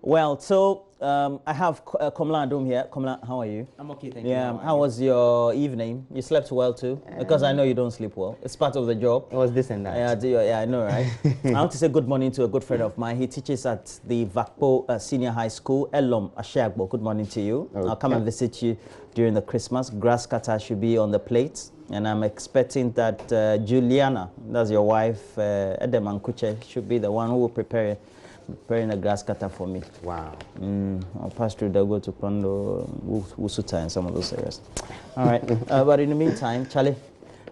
Well, so I have Komla Adum here. Komla, how are you? I'm okay, thank you. Yeah, how was your evening? You slept well too? Because I know you don't sleep well. It's part of the job. It was this and that. Yeah, I know, right? I want to say good morning to a good friend of mine. He teaches at the Vakpo Senior High School, Elom Ashiagbo. Good morning to you. Okay. I'll come and visit you during the Christmas. Grass cutter should be on the plate. And I'm expecting that Juliana, that's your wife, Edem Kuche, should be the one who will preparing a grass cutter for me. Wow. I'll pass through the go to Pondo, Wusuta, and some of those areas. All right. But in the meantime, Charlie,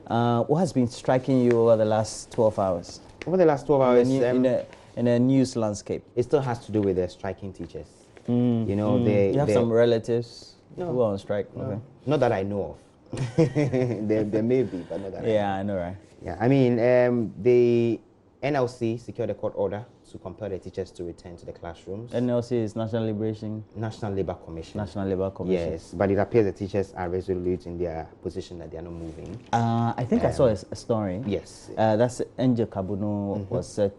what has been striking you over the last 12 hours? Over the last 12 hours? In a news landscape. It still has to do with the striking teachers. You know, you have some relatives who are on strike? No. Okay. Not that I know of. there may be, but not that I know, right? Yeah, I mean, the NLC secured a court order to compel the teachers to return to the classrooms. NLC is National Labour Commission. National Labour Commission. Yes, but it appears the teachers are resolute in their position that they are not moving. I think I saw a story. Yes. That's Angel Kabuno was said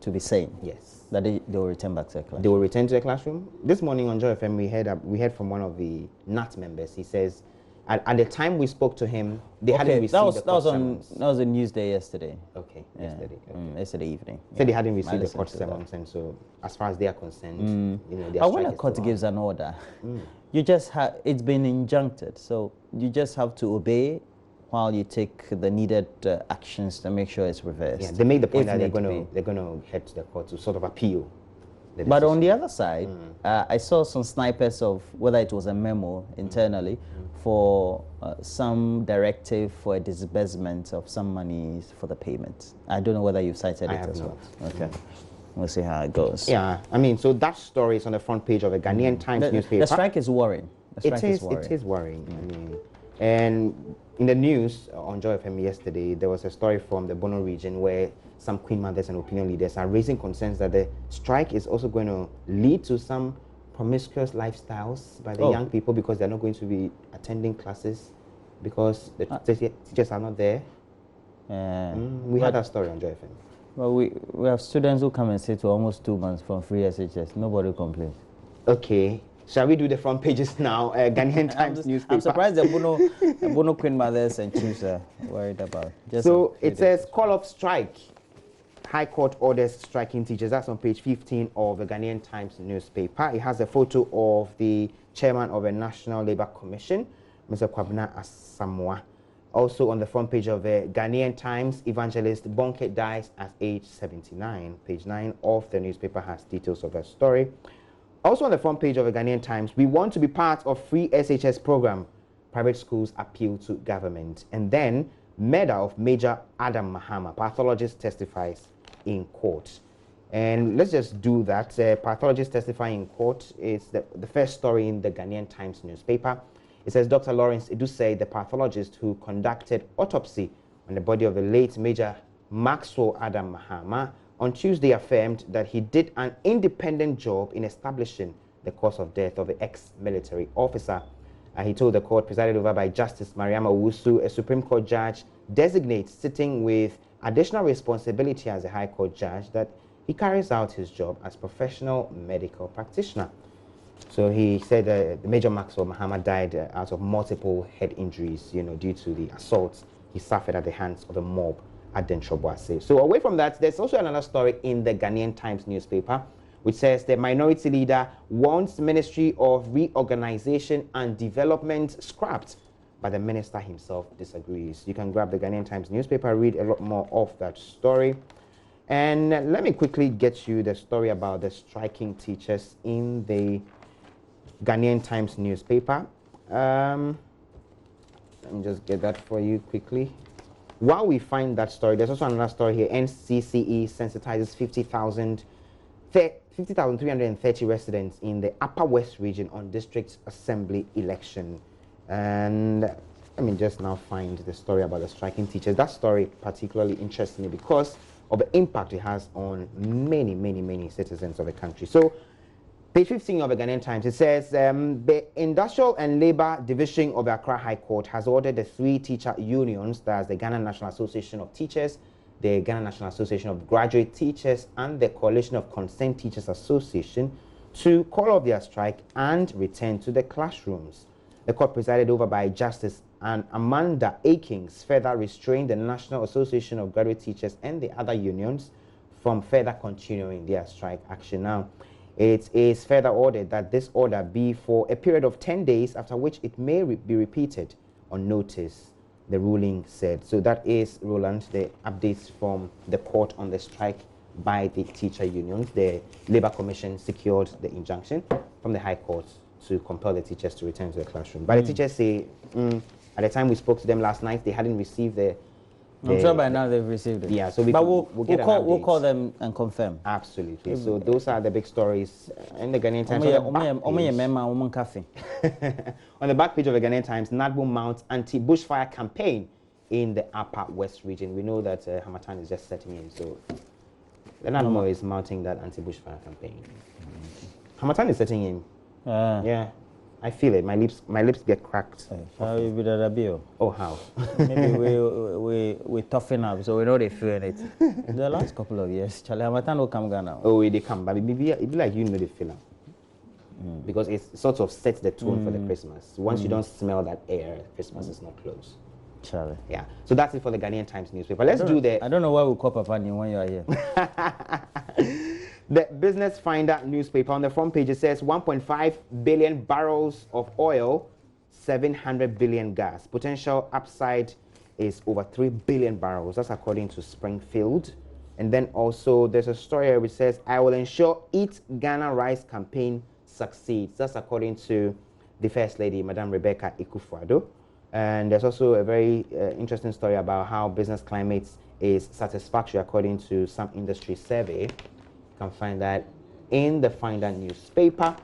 to be saying. Yes. That they will return back to the classroom. They will return to the classroom. This morning on Joy FM, we heard from one of the NAT members. He says, at the time we spoke to him, they hadn't received the court summons. That was a news day yesterday. Okay, yesterday. Okay. Yesterday evening. So they hadn't received the court summons, and so as far as they are concerned, you know, when a court gives an order, you just have it's been injuncted, so you just have to obey while you take the needed actions to make sure it's reversed. Yeah, they made the point that they're going to head to the court to sort of appeal. But on the other side, I saw some snipers of whether it was a memo internally for some directive for a disbursement of some money for the payment. I don't know whether you've cited it as well. Okay. We'll see how it goes. Yeah, I mean, so that story is on the front page of a Ghanaian Times newspaper. The strike is worrying. It is worrying. I mean, and in the news on Joy FM yesterday, there was a story from the Bono region where some queen mothers and opinion leaders are raising concerns that the strike is also going to lead to some promiscuous lifestyles by the young people because they're not going to be attending classes because the teachers are not there. We had that story on Joy FM. Well, we have students who come and stay to almost 2 months from free SHS. Nobody complains. Okay. Shall we do the front pages now? Ghanaian Times newspaper. I'm surprised the Bono queen mothers and chiefs are worried about. So it says, call of strike. High Court orders striking teachers. That's on page 15 of the Ghanaian Times newspaper. It has a photo of the chairman of the National Labour Commission, Mr. Kwabena Asamoah. Also on the front page of the Ghanaian Times, evangelist Bonke dies at age 79. Page 9 of the newspaper has details of that story. Also on the front page of the Ghanaian Times, we want to be part of free SHS program. Private schools appeal to government. And then, murder of Major Adam Mahama. Pathologist testifies in court. And let's just do that. Pathologist testifying in court is the first story in the Ghanaian Times newspaper. It says Dr. Lawrence Idusei, the pathologist who conducted autopsy on the body of the late Major Maxwell Adam Mahama, on Tuesday affirmed that he did an independent job in establishing the cause of death of the ex-military officer. He told the court, presided over by Justice Mariama Owusu, a Supreme Court judge designate sitting with additional responsibility as a High Court judge, that he carries out his job as professional medical practitioner. So he said the Major Maxwell Mahama died out of multiple head injuries, due to the assaults he suffered at the hands of a mob at Dentroboase. So away from that, there's also another story in the Ghanaian Times newspaper, which says the minority leader wants Ministry of Reorganization and Development scrapped, but the minister himself disagrees. You can grab the Ghanaian Times newspaper, read a lot more of that story. And let me quickly get you the story about the striking teachers in the Ghanaian Times newspaper. Let me just get that for you quickly. While we find that story, there's also another story here. NCCE sensitizes 50,330 residents in the Upper West region on district assembly election. And let me just now find the story about the striking teachers. That story particularly interests me because of the impact it has on many, many, many citizens of the country. So, page 15 of the Ghanaian Times, it says, the Industrial and Labour Division of the Accra High Court has ordered the 3 teacher unions, that's the Ghana National Association of Teachers, the Ghana National Association of Graduate Teachers, and the Coalition of Concerned Teachers Association, to call off their strike and return to the classrooms. The court, presided over by Justice Amanda Akins, further restrained the National Association of Graduate Teachers and the other unions from further continuing their strike action. Now, it is further ordered that this order be for a period of 10 days, after which it may be repeated on notice, the ruling said. So that is, Roland, the updates from the court on the strike by the teacher unions. The Labour Commission secured the injunction from the High Court to compel the teachers to return to the classroom. But the teachers say, at the time we spoke to them last night, they hadn't received I'm sure by now they've received it. Yeah, so we'll call them and confirm. Absolutely. So those are the big stories in the Ghanaian Times. On the back page of the Ghanaian Times, NADBO mounts anti-bushfire campaign in the Upper West region. We know that Hamatan is just setting in, so the NADBO is mounting that anti-bushfire campaign. Hamatan is setting in. Yeah. I feel it. My lips get cracked. How you be that? Oh, how? Maybe we toughen up, so we know they feel it. The last couple of years, Charlie Hamatan will come Ghana. Oh, they come, but it be like you know the feeling, because it sort of sets the tone for the Christmas. Once you don't smell that air, Christmas is not close. Charlie. Yeah. So that's it for the Ghanaian Times newspaper. Let's do the. I don't know why we call Papa New when you are here. The Business Finder newspaper, on the front page, it says 1.5 billion barrels of oil, 700 billion gas. Potential upside is over 3 billion barrels. That's according to Springfield. And then also there's a story which says, I will ensure Eat Ghana Rice campaign succeeds. That's according to the First Lady, Madam Rebecca Ekufuado. And there's also a very interesting story about how business climate is satisfactory according to some industry survey. You can find that in the Finder newspaper.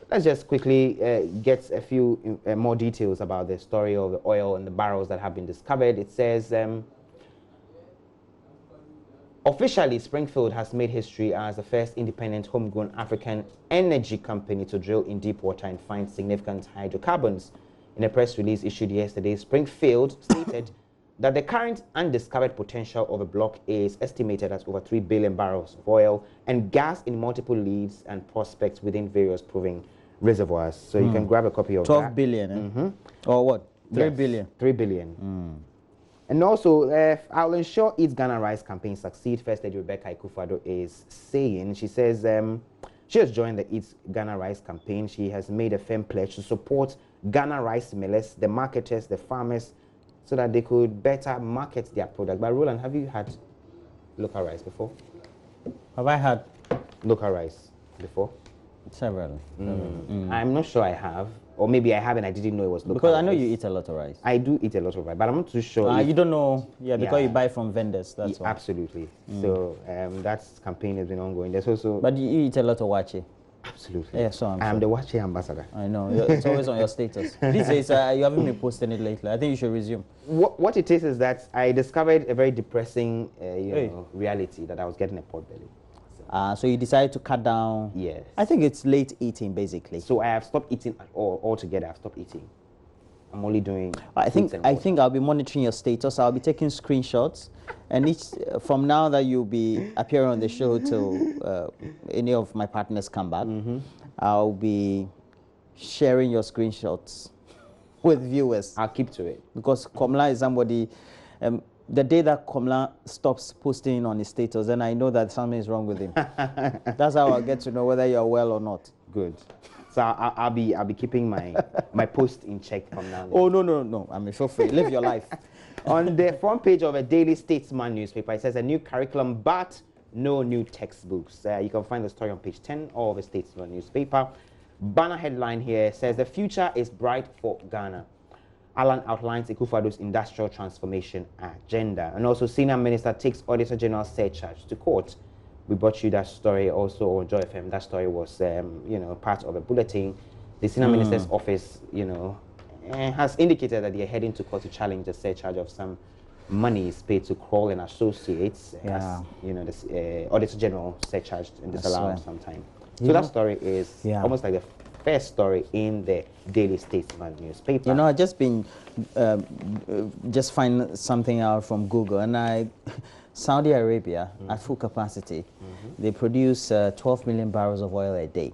Let's just quickly get a few more details about the story of the oil and the barrels that have been discovered. It says, officially, Springfield has made history as the first independent homegrown African energy company to drill in deep water and find significant hydrocarbons. In a press release issued yesterday, Springfield stated that the current undiscovered potential of the block is estimated at over 3 billion barrels of oil and gas in multiple leads and prospects within various proving reservoirs. So you can grab a copy of 12 that. billion, or what? 3 billion. 3 billion. And also, I'll ensure Eat Ghana Rice campaign succeed. First Lady Rebecca Ekufuado is saying, she says she has joined the Eat Ghana Rice campaign. She has made a firm pledge to support Ghana rice millers, the marketers, the farmers, so that they could better market their product. But Roland, have you had local rice before? Have I had local rice before? Several. I'm not sure I have, or maybe I have and I didn't know it was local. Because I know you eat a lot of rice. I do eat a lot of rice, but I'm not too sure. You don't know, because you buy from vendors. That's why. Absolutely. So that campaign has been ongoing. There's also. But you eat a lot of wache. Absolutely. Yeah, so I'm the Wache ambassador. I know. It's always on your status. These days, you haven't been posting it lately. I think you should resume. What it is that I discovered a very depressing reality, that I was getting a pot belly. So you decided to cut down. Yes. I think it's late eating, basically. So I have stopped eating altogether. I've stopped eating. I'm only doing. I think I'll be monitoring your status. I'll be taking screenshots, and from now that you'll be appearing on the show till any of my partners come back, I'll be sharing your screenshots with viewers. I'll keep to it, because Komla is somebody. The day that Komla stops posting on his status, then I know that something is wrong with him. That's how I'll get to know whether you're well or not. Good. So I'll be keeping my post in check from now on. Oh, no. I mean, feel free. Live your life. On the front page of a Daily Statesman newspaper, it says a new curriculum, but no new textbooks. You can find the story on page 10 of a Statesman newspaper. Banner headline here says, the future is bright for Ghana. Alan outlines Ekufuado's industrial transformation agenda. And also, Senior Minister takes Auditor General surcharge to court. We brought you that story also on Joy FM. That story was, part of a bulletin. The Senior Minister's office, has indicated that they're heading to court to challenge the surcharge of some monies paid to Kroll and Associates. As, the Auditor General surcharged and disallowed sometime. So that story is almost like the first story in the Daily Statesman newspaper. You know, I just been just find something out from Google, and Saudi Arabia at full capacity, they produce 12 million barrels of oil a day.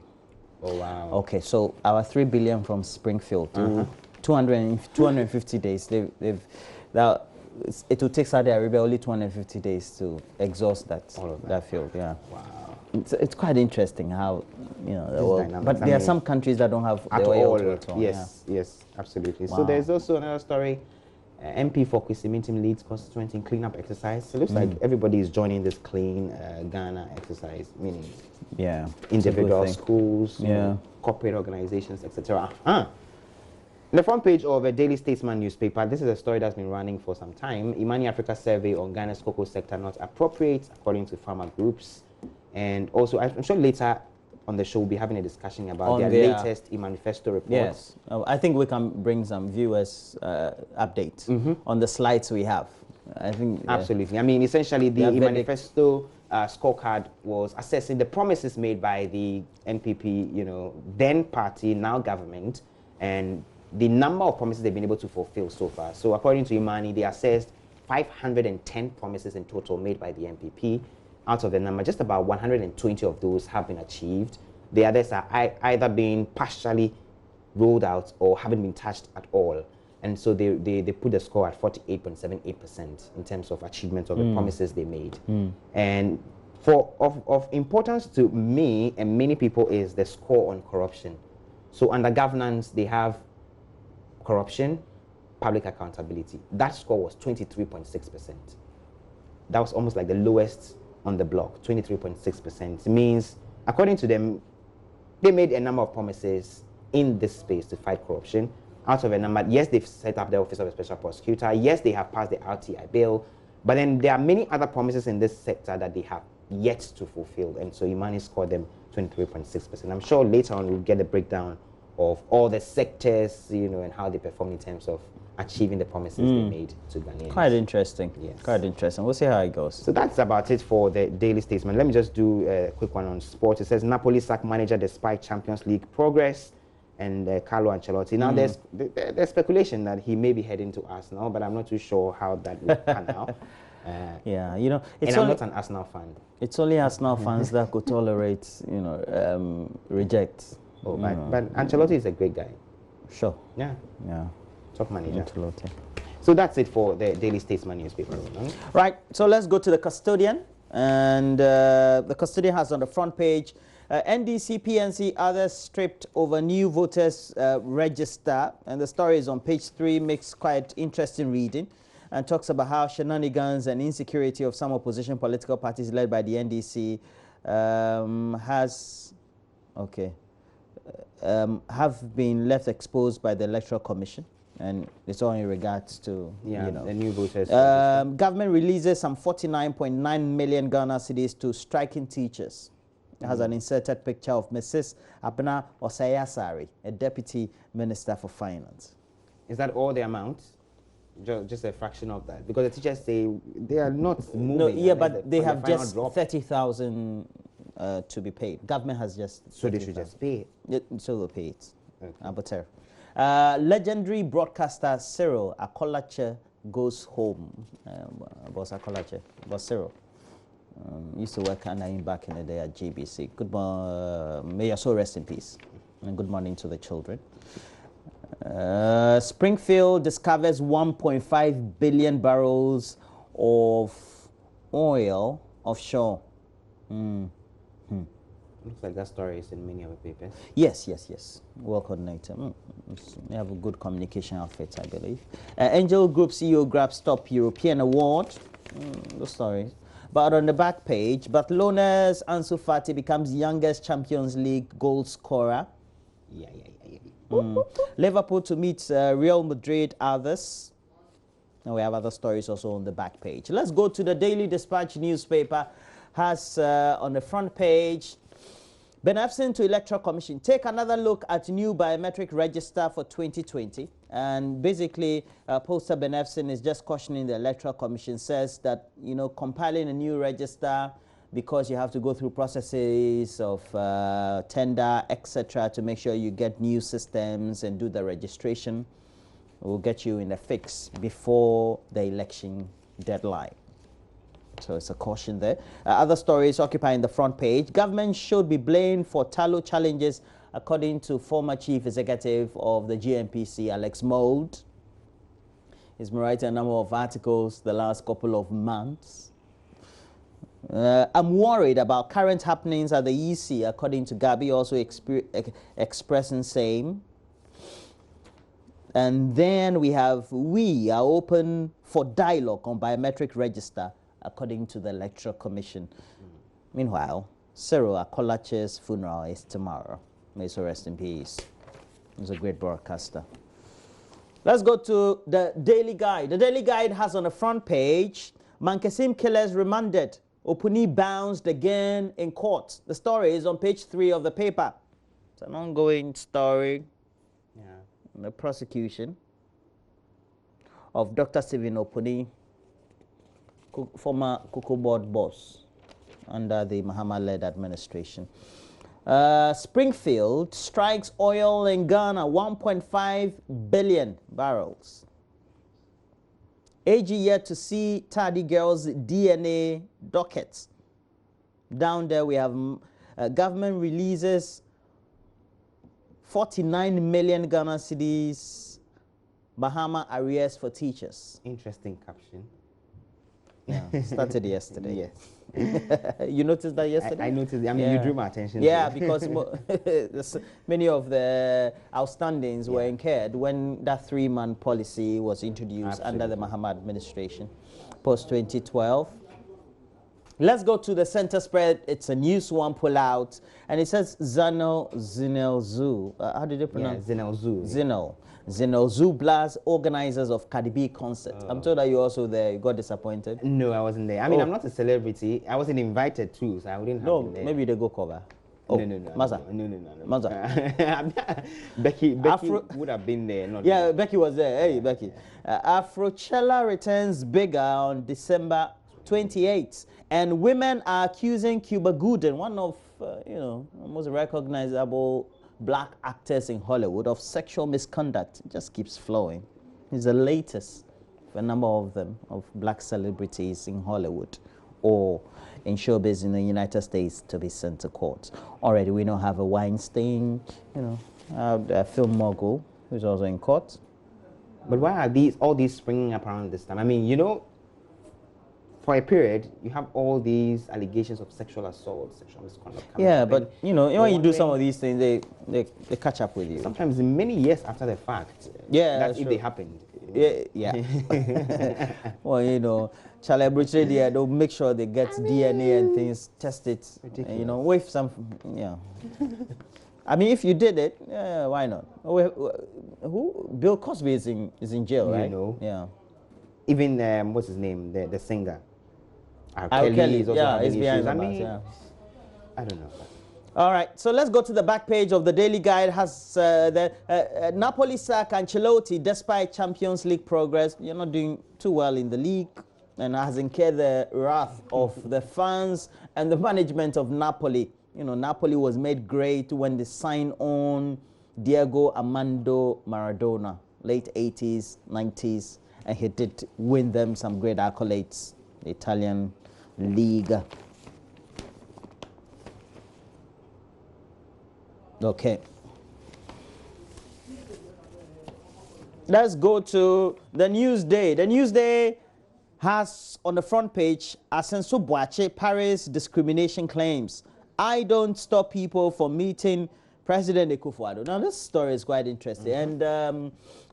Oh wow. Okay, so our 3 billion from Springfield to 250 days. Now it will take Saudi Arabia only 250 days to exhaust that field. Yeah. Wow. It's quite interesting how, you know, the world, but I there are mean, some countries that don't have at the oil all. at all. Yes, yes, absolutely. Wow. So there's also another story. MP for Kwesimintim leads constituency in cleanup exercise. So it looks like everybody is joining this clean Ghana exercise, meaning individual schools, corporate organizations, etc. The front page of a Daily Statesman newspaper, this is a story that's been running for some time. Imani Africa survey on Ghana's cocoa sector not appropriate, according to farmer groups. And also, I'm sure later on the show we'll be having a discussion about their latest manifesto report. Yes, I think we can bring some viewers updates on the slides we have. I think absolutely. I mean, essentially, the manifesto scorecard was assessing the promises made by the NPP, you know, then party, now government, and the number of promises they've been able to fulfill so far. So according to Imani, they assessed 510 promises in total made by the NPP. Out of the number, just about 120 of those have been achieved. The others are either being partially rolled out or haven't been touched at all. And so they put the score at 48.78% in terms of achievement of the promises they made. And of importance to me and many people is the score on corruption. So under governance, they have corruption, public accountability. That score was 23.6%. That was almost like the lowest on the block, 23.6%. Means, according to them, they made a number of promises in this space to fight corruption. Out of a number, yes, they've set up the Office of a Special Prosecutor. Yes, they have passed the RTI bill. But then there are many other promises in this sector that they have yet to fulfill. And so Imani scored them 23.6%. I'm sure later on we'll get a breakdown of all the sectors, you know, and how they perform in terms of achieving the promises they made to Ghanaians. Quite interesting. Yes. Quite interesting. We'll see how it goes. So that's about it for the Daily Statesman. Let me just do a quick one on sports. It says Napoli sack manager despite Champions League progress, and Carlo Ancelotti. Now there's speculation that he may be heading to Arsenal, but I'm not too sure how that will pan out. Yeah, you know, and I'm not an Arsenal fan. It's only Arsenal fans that could tolerate, you know, reject. Oh, but Ancelotti is a great guy. Sure. Yeah. Yeah. Top manager. Ancelotti. So that's it for the Daily Statesman newspaper. Right. So let's go to the Custodian. And the Custodian has on the front page, NDC, PNC, others stripped over new voters register. And the story is on page 3, makes quite interesting reading, and talks about how shenanigans and insecurity of some opposition political parties led by the NDC have been left exposed by the Electoral Commission. And it's all in regards to, you know, the new voters. Government releases some 49.9 million Ghana cedis to striking teachers. It has an inserted picture of Mrs. Abna Osayasari, a Deputy Minister for Finance. Is that all the amount? Just a fraction of that? Because the teachers say they are not moving. No, yeah, but they have just 30,000 to be paid. Government has just... So they should just pay it? So they'll pay it. Okay. Legendary broadcaster Cyril Akolache goes home. Boss Akolache, Boss Cyril. Used to work under him back in the day at GBC. Good morning. May your soul rest in peace. And good morning to the children. Springfield discovers 1.5 billion barrels of oil offshore. Looks like that story is in many of the papers. Yes. Well coordinated. They have a good communication outfit, I believe. Angel Group CEO grabs top European award. The story. But on the back page, Barcelona's Ansu Fati becomes youngest Champions League goal scorer. Yeah. Liverpool to meet Real Madrid, others. Now we have other stories also on the back page. Let's go to the Daily Dispatch newspaper. Has on the front page, Benefsin to Electoral Commission. Take another look at new biometric register for 2020. And basically, Poster Benefsin is just cautioning the Electoral Commission, says that, you know, compiling a new register because you have to go through processes of tender, etc., to make sure you get new systems and do the registration. We'll get you in the fix before the election deadline. So it's a caution there. Other stories occupying the front page. Government should be blamed for tallow challenges, according to former chief executive of the GNPC, Alex Mould. He's been writing a number of articles the last couple of months. I'm worried about current happenings at the EC, according to Gabi, also expressing same. And then we are open for dialogue on biometric register, according to the Electoral Commission. Meanwhile, Cyril Akolache's funeral is tomorrow. May so rest in peace. He's a great broadcaster. Let's go to the Daily Guide. The Daily Guide has on the front page, Mankesim killers remanded. Opuni bounced again in court. The story is on page 3 of the paper. It's an ongoing story. Yeah. The prosecution of Dr. Stephen Opuni, former Cocoa Board boss under the Mahama-led administration. Springfield strikes oil in Ghana, 1.5 billion barrels. AG yet to see Tadi girls' DNA dockets. Down there we have government releases 49 million Ghana cedis, Bahama arrears for teachers. Interesting caption. Yeah, started yesterday. Yes. You noticed that yesterday? I noticed. I mean, you drew my attention. Yeah, because many of the outstandings were incurred when that 3-man policy was introduced under the Mahama administration, post-2012. Let's go to the center spread. It's a news one pull out, and it says Zinelzu. How did they pronounce? Yeah, Zinelzu. Zinelzu Blast, organizers of Cardi B concert. I'm told that you also there. You got disappointed. No, I wasn't there. I mean, I'm not a celebrity. I wasn't invited too, so I wouldn't have been there. Maybe they go cover. No. Maza. Becky would have been there. Not me. Becky was there. Hey, Becky. Afrochella returns bigger on December 28th, and women are accusing Cuba Gooding, one of most recognizable black actors in Hollywood, of sexual misconduct. It just keeps flowing. It's the latest for a number of them, of black celebrities in Hollywood or in showbiz in the United States, to be sent to court. Already we now have a Weinstein, a film mogul who's also in court. But why are all these springing up around this time? I mean, for a period, you have all these allegations of sexual assault, sexual misconduct. Yeah, but when you do some of these things, they catch up with you. Sometimes many years after the fact. Yeah, that's if they happened. Yeah. Well, celebrity there, they'll make sure they get DNA and things, test it. Ridiculous. With some, I mean, if you did it, why not? Who? Bill Cosby is in jail, right? Yeah. Even what's his name? The singer. R. Kelly is also having issues. behind I don't know. All right, so let's go to the back page of the Daily Guide. Has the Napoli sack Ancelotti, despite Champions League progress, you're not doing too well in the league, and has incurred the wrath of the fans and the management of Napoli. Napoli was made great when they signed on Diego Armando Maradona, late 80s, 90s, and he did win them some great accolades, the Italian league. Okay. Let's go to the Newsday. The Newsday has on the front page, Asenso Boache, Paris discrimination claims. I don't stop people from meeting President Akufo-Addo. Now, this story is quite interesting. And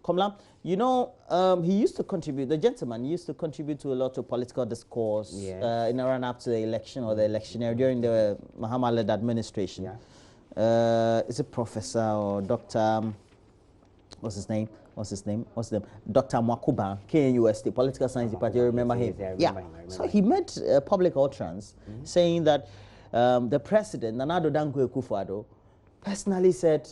Komla, he used to contribute, the gentleman used to contribute to a lot of political discourse in the run-up to the election or the electioneer during the Mahama-led administration. Yeah. Is it Professor or Dr. What's his name? Dr. Mwakuba, KNUST, Political Science Department. You remember him? Yeah. So he made a public utterance saying that the president, Nana Addo Dankwa Akufo-Addo, personally said,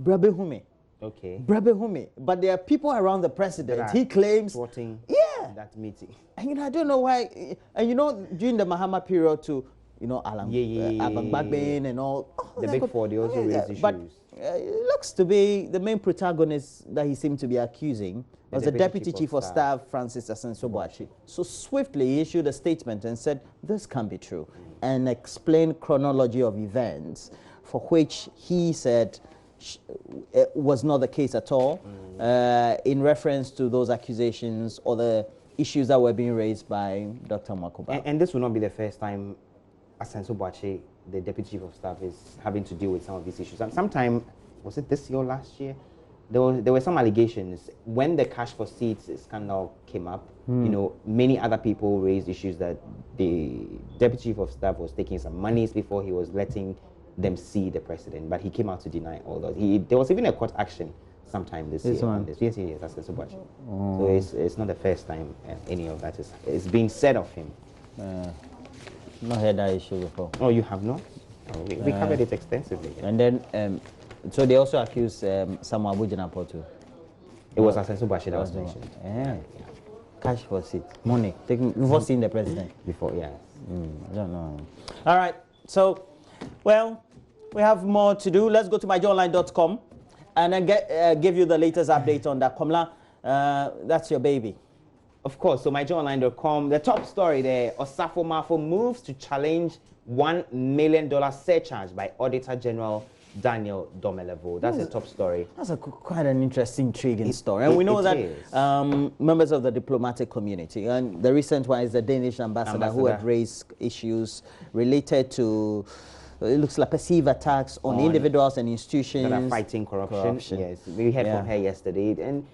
Brabe Hume. Okay. Brabe Hume. But there are people around the president, he claims. That meeting. And I don't know why. And during the Mahama period too, you know, Alan Yeah. Bagbin and all. Oh, The big four, they also raised issues. But it looks to be the main protagonist that he seemed to be accusing was the Deputy Chief of Staff, Francis Asenso-Boakye. So swiftly he issued a statement and said, this can't be true, and explained chronology of events for which he said was not the case at all, in reference to those accusations or the issues that were being raised by Dr. Makuba. And this will not be the first time Asenso-Boakye, the Deputy Chief of Staff, is having to deal with some of these issues. And sometime, was it this year or last year? There were some allegations. When the cash for seats scandal came up, you know, many other people raised issues that the Deputy Chief of Staff was taking some monies before he was letting them see the president. But he came out to deny all those. There was even a court action sometime this year on this. Yes, that's Asenso-Boakye. So it's not the first time any of that is being said of him. Not heard that issue before. Oh, you have not? Oh, we covered it extensively. Yeah. And then, so they also accused Samuel Abu-Jinapor too. It was Asenso-Boakye that was mentioned. Yeah. Cash for seat, money, before seeing the president. Before, yeah. I don't know. All right, so, well, we have more to do. Let's go to myjoyonline.com and then give you the latest update on that. Komla, that's your baby. Of course, so myjoyonline.com, the top story there, Osafo Mafo moves to challenge $1 million surcharge by Auditor General Daniel Domelevo. That's the top story. That's quite an interesting, intriguing story. And we know that members of the diplomatic community, and the recent one is the Danish ambassador who had raised issues related to, it looks like perceived attacks on individuals and institutions that are fighting corruption. Yes, we heard from her yesterday. And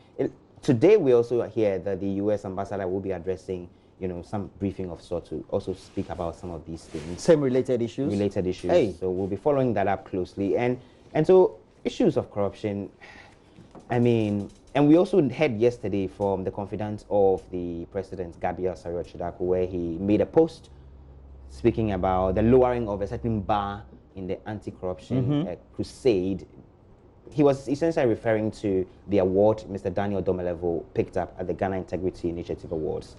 today we also hear that the U.S. ambassador will be addressing, you know, some briefing of sorts to also speak about some of these things. Same related issues? Related issues. Hey. So we'll be following that up closely. And so issues of corruption, I mean, and we also heard yesterday from the confidant of the president, Gabriel Sariochidaku, where he made a post speaking about the lowering of a certain bar in the anti-corruption crusade. He was essentially referring to the award Mr. Daniel Domelevo picked up at the Ghana Integrity Initiative Awards.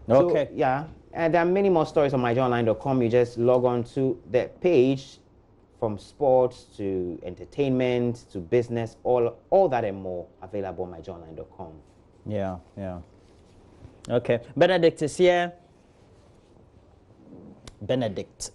Okay. So, yeah, and there are many more stories on myjoyonline.com. You just log on to the page, from sports to entertainment to business, all that and more available on myjoyonline.com. Yeah, yeah. Okay. Benedict is here. Benedict.